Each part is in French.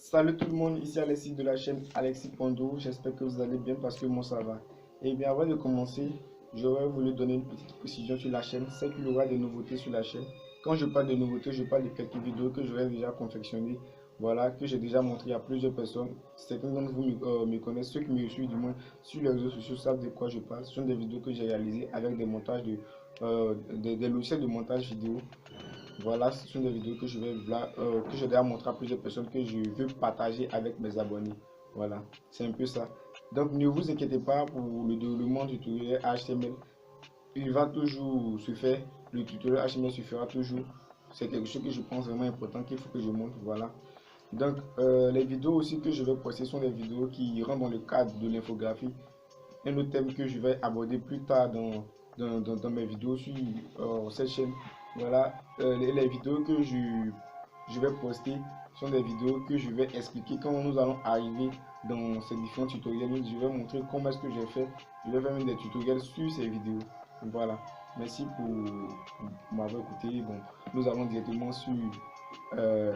Salut tout le monde, ici Alexis de la chaîne Alexis Pondo. J'espère que vous allez bien parce que moi ça va. Et bien avant de commencer, j'aurais voulu donner une petite précision sur la chaîne. C'est qu'il y aura des nouveautés sur la chaîne. Quand je parle de nouveautés, je parle de quelques vidéos que j'aurais déjà confectionnées. Voilà, que j'ai déjà montré à plusieurs personnes. Certains d'entre vous me connaissent, ceux qui me suivent du moins sur les réseaux sociaux savent de quoi je parle. Ce sont des vidéos que j'ai réalisées avec des montages des logiciels de montage vidéo. Voilà, ce sont des vidéos que que je vais montrer à plusieurs personnes que je veux partager avec mes abonnés. Voilà, c'est un peu ça. Donc ne vous inquiétez pas pour le déroulement du tutoriel HTML. Il va toujours se faire. Le tutoriel HTML se fera toujours. C'est quelque chose que je pense vraiment important qu'il faut que je montre. Voilà. Donc les vidéos aussi que je vais poster sont des vidéos qui rentrent dans le cadre de l'infographie. Un autre thème que je vais aborder plus tard dans mes vidéos sur cette chaîne. Voilà, les vidéos que je vais poster sont des vidéos que je vais expliquer quand nous allons arriver dans ces différents tutoriels. Je vais montrer comment est-ce que j'ai fait. Je vais faire même des tutoriels sur ces vidéos. Voilà, merci pour m'avoir écouté. Bon, nous allons directement sur euh,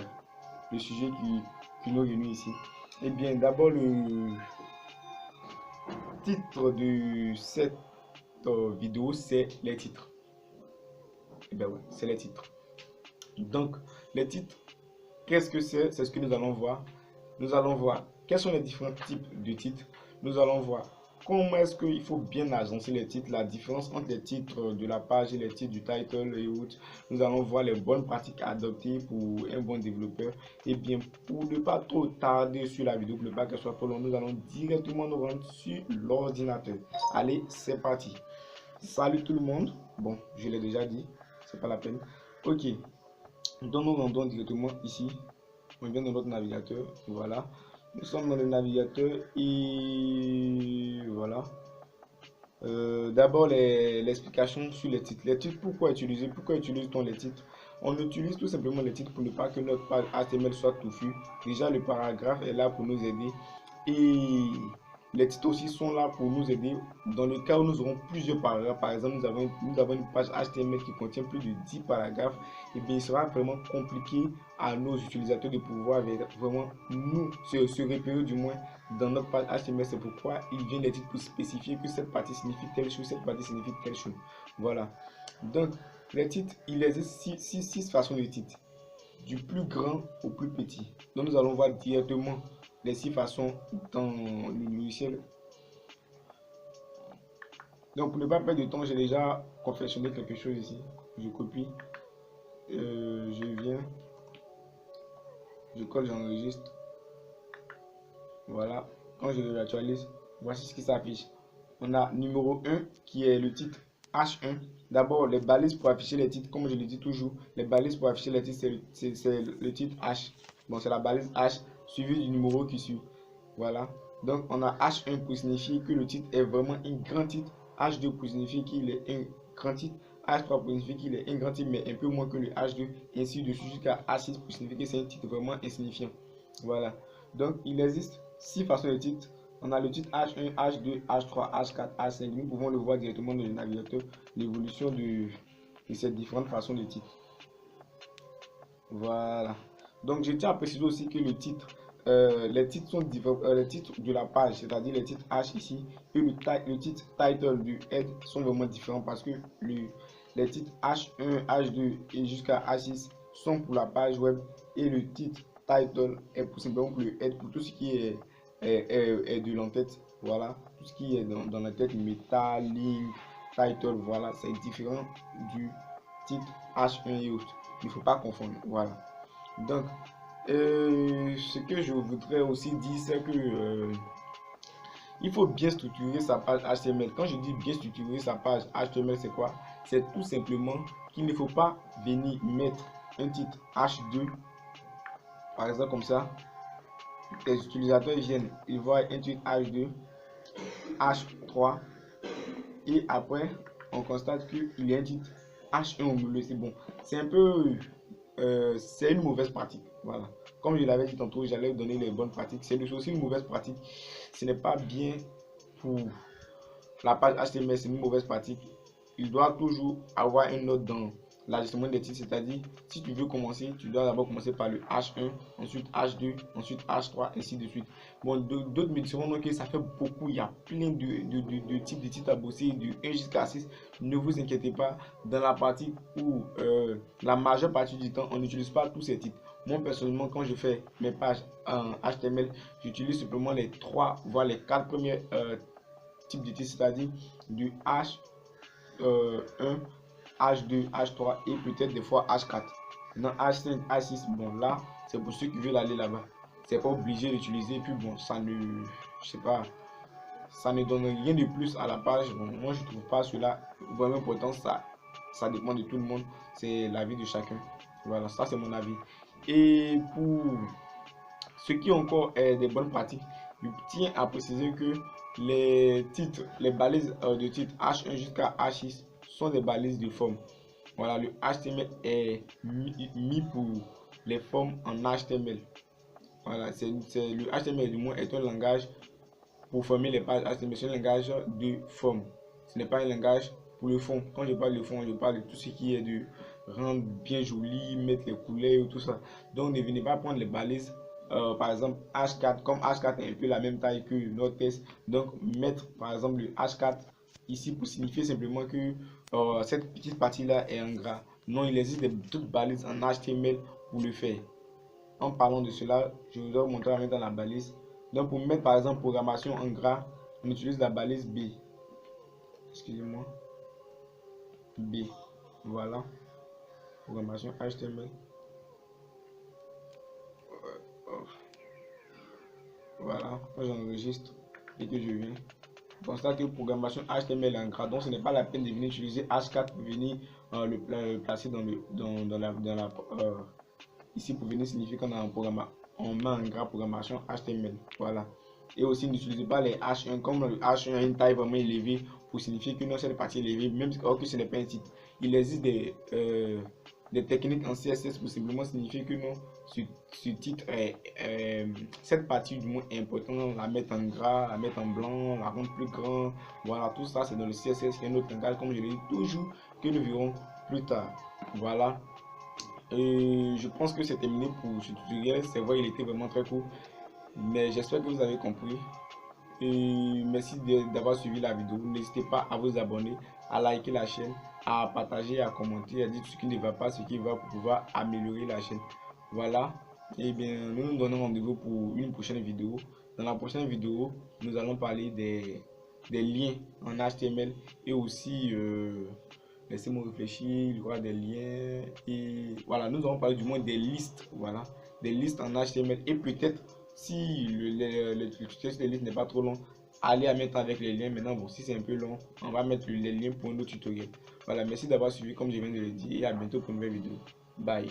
le sujet qui nous réunit ici. Eh bien, d'abord le titre de cette vidéo, c'est les titres. Et bien ouais, c'est les titres. Donc, les titres, qu'est-ce que c'est? C'est ce que nous allons voir. Nous allons voir quels sont les différents types de titres. Nous allons voir comment est-ce qu'il faut bien agencer les titres, la différence entre les titres de la page et les titres du title et autres. Nous allons voir les bonnes pratiques à adopter pour un bon développeur. Et bien, pour ne pas trop tarder sur la vidéo, pour ne pas qu'elle soit trop longue, nous allons directement nous rendre sur l'ordinateur. Allez, c'est parti. Salut tout le monde. Bon, je l'ai déjà dit, c'est pas la peine. Ok, donc nous rendons directement ici. On vient dans notre navigateur. Voilà, nous sommes dans le navigateur et voilà. D'abord l'explication sur les titres. Les titres, pourquoi utiliser? Pourquoi utilise-t-on les titres? On utilise tout simplement les titres pour ne pas que notre page HTML soit touffue. Déjà, le paragraphe est là pour nous aider. Et les titres aussi sont là pour nous aider dans le cas où nous aurons plusieurs paragraphes. Par exemple, nous avons une page HTML qui contient plus de 10 paragraphes. Et bien, il sera vraiment compliqué à nos utilisateurs de pouvoir vraiment se repérer du moins dans notre page HTML. C'est pourquoi il vient les titres pour spécifier que cette partie signifie telle chose, cette partie signifie telle chose. Voilà. Donc, les titres, il existe six façons de titres, du plus grand au plus petit. Donc, nous allons voir directement les 6 façons dans le logiciel. Donc, pour ne pas perdre de temps, j'ai déjà confectionné quelque chose ici. Je copie, je viens, je colle, j'enregistre. Voilà. Quand je l'actualise, voici ce qui s'affiche. On a numéro 1 qui est le titre H1. D'abord, les balises pour afficher les titres, comme je le dis toujours, les balises pour afficher les titres, c'est le titre H. Bon, c'est la balise H suivi du numéro qui suit. Voilà. Donc, on a H1 pour signifier que le titre est vraiment un grand titre. H2 pour signifier qu'il est un grand titre. H3 pour signifier qu'il est un grand titre, mais un peu moins que le H2. Ainsi de suite jusqu'à H6 pour signifier que c'est un titre vraiment insignifiant. Voilà. Donc, il existe 6 façons de titres. On a le titre H1, H2, H3, H4, H5. Nous pouvons le voir directement dans le navigateur, l'évolution de ces différentes façons de titres. Voilà. Donc, je tiens à préciser aussi que les titres sont différents. Les titres de la page, c'est-à-dire les titres H ici, et le titre title du head sont vraiment différents parce que les titres H1, H2 et jusqu'à H6 sont pour la page web et le titre title est pour simplement pour le head, pour tout ce qui est de l'entête. Voilà, tout ce qui est dans la tête, meta, link, title, voilà, c'est différent du titre H1 et autres. Il ne faut pas confondre. Voilà. Donc, ce que je voudrais aussi dire, c'est que il faut bien structurer sa page HTML. Quand je dis bien structurer sa page HTML, c'est quoi? C'est tout simplement qu'il ne faut pas venir mettre un titre H2, par exemple comme ça. Les utilisateurs viennent, ils voient un titre H2, H3, et après, on constate qu'il y a un titre H1 au milieu. C'est bon. C'est un peu... c'est une mauvaise pratique. Voilà. Comme je l'avais dit tantôt, j'allais vous donner les bonnes pratiques. C'est aussi une mauvaise pratique. Ce n'est pas bien pour la page HTML, c'est une mauvaise pratique. Il doit toujours avoir une note l'ajustement des titres, c'est-à-dire si tu veux commencer, tu dois d'abord commencer par le H1, ensuite H2, ensuite H3, ainsi de suite. Bon, d'autres me diront que ça fait beaucoup, il y a plein de types de titres à bosser, du 1 jusqu'à 6. Ne vous inquiétez pas, dans la partie où la majeure partie du temps, on n'utilise pas tous ces titres. Moi, personnellement, quand je fais mes pages en HTML, j'utilise simplement les 3, voire les 4 premiers types de titres, c'est-à-dire du H1, H2, H3 et peut-être des fois H4. Dans H5, H6, bon là, c'est pour ceux qui veulent aller là-bas. C'est pas obligé d'utiliser, puis bon, ça ne, je sais pas, ça ne donne rien de plus à la page. Bon, moi je trouve pas cela vraiment important, ça dépend de tout le monde, c'est l'avis de chacun. Voilà, ça c'est mon avis. Et pour ce qui encore est des bonnes pratiques, je tiens à préciser que les titres, les balises de titre H1 jusqu'à H6 sont des balises de forme. Voilà, le HTML est mis pour les formes en HTML. Voilà, le HTML du moins est un langage pour former les pages HTML, c'est un langage de forme. Ce n'est pas un langage pour le fond. Quand je parle de fond, je parle de tout ce qui est de rendre bien joli, mettre les couleurs, tout ça. Donc ne venez pas prendre les balises. Par exemple H4, comme H4 est un peu la même taille que notre test, donc mettre par exemple le H4 ici pour signifier simplement que cette petite partie là est en gras. Non, il existe d'autres balises en HTML pour le faire. En parlant de cela, je vous dois montrer maintenant la balise. Donc pour mettre par exemple programmation en gras, on utilise la balise B. Excusez-moi. B. Voilà. Programmation HTML. Voilà, quand j'enregistre et que je viens, constate que programmation HTML en gras, donc ce n'est pas la peine de venir utiliser H4 pour venir le placer dans la ici pour venir signifier qu'on a un programme, on met en gras programmation HTML. Voilà. Et aussi n'utilisez pas les H1 comme le H1 a une taille vraiment élevée pour signifier que non, cette partie est élevée, même que ce n'est pas un titre. Il existe des techniques en CSS pour simplement signifier que non, ce titre cette partie du moins est importante, la mettre en gras, la mettre en blanc, la rendre plus grand. Voilà, tout ça c'est dans le CSS, qui est un autre langage, comme je l'ai dit toujours, que nous verrons plus tard. Voilà. Et je pense que c'est terminé pour ce tutoriel. C'est vrai, il était vraiment très court, mais j'espère que vous avez compris. Et merci d'avoir suivi la vidéo. N'hésitez pas à vous abonner, à liker la chaîne, à partager, à commenter, à dire tout ce qui ne va pas, ce qui va pour pouvoir améliorer la chaîne. Voilà. Et bien, nous nous donnons rendez-vous pour une prochaine vidéo. Dans la prochaine vidéo, nous allons parler des liens en HTML et aussi laissez-moi réfléchir, il y aura des liens et voilà, nous allons parler du moins des listes, voilà, des listes en HTML et peut-être si le tutoriel des listes n'est pas trop long, allez à mettre avec les liens. Maintenant, bon, si c'est un peu long, on va mettre les liens pour un autre tutoriel. Voilà, merci d'avoir suivi comme je viens de le dire et à bientôt pour une nouvelle vidéo. Bye.